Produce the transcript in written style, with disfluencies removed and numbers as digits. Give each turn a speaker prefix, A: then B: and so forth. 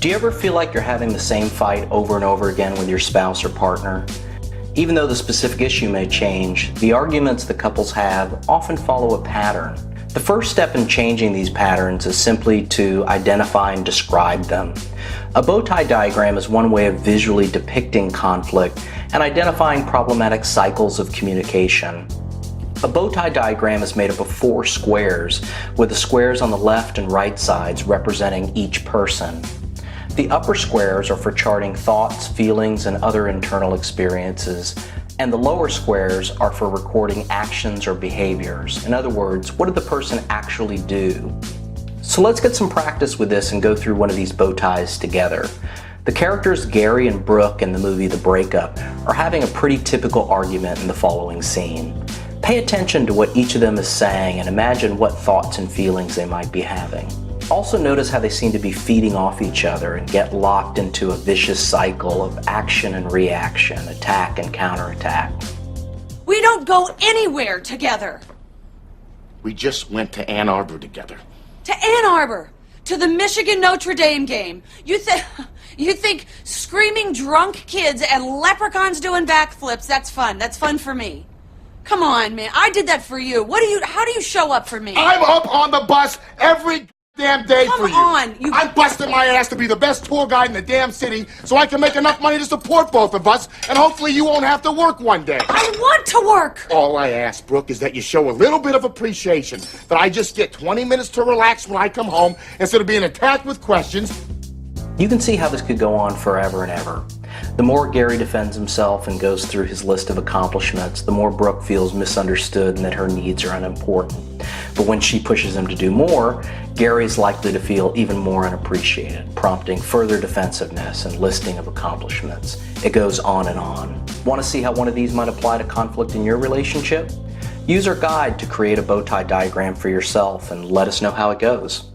A: Do you ever feel like you're having the same fight over and over again with your spouse or partner? Even though the specific issue may change, the arguments that couples have often follow a pattern. The first step in changing these patterns is simply to identify and describe them. A bow tie diagram is one way of visually depicting conflict and identifying problematic cycles of communication. A bow tie diagram is made up of 4 squares, with the squares on the left and right sides representing each person. The upper squares are for charting thoughts, feelings, and other internal experiences, and the lower squares are for recording actions or behaviors. In other words, what did the person actually do? So let's get some practice with this and go through one of these bow ties together. The characters Gary and Brooke in the movie The Breakup are having a pretty typical argument in the following scene. Pay attention to what each of them is saying and imagine what thoughts and feelings they might be having. Also notice how they seem to be feeding off each other and get locked into a vicious cycle of action and reaction, attack and counterattack.
B: We don't go anywhere together.
C: We just went to Ann Arbor together.
B: To Ann Arbor, to the Michigan Notre Dame game. You think screaming drunk kids and leprechauns doing backflips, that's fun. That's fun for me. Come on, man. I did that for you. How do you show up for me?
C: I'm up on the bus every damn day for you.
B: Come on,
C: I'm busting my ass to be the best tour guide in the damn city so I can make enough money to support both of us, and hopefully you won't have to work one day.
B: I want to work.
C: All I ask, Brooke, is that you show a little bit of appreciation, that I just get 20 minutes to relax when I come home instead of being attacked with questions.
A: You can see how this could go on forever and ever. The more Gary defends himself and goes through his list of accomplishments, the more Brooke feels misunderstood and that her needs are unimportant. But when she pushes him to do more, Gary's likely to feel even more unappreciated, prompting further defensiveness and listing of accomplishments. It goes on and on. Want to see how one of these might apply to conflict in your relationship? Use our guide to create a bow tie diagram for yourself and let us know how it goes.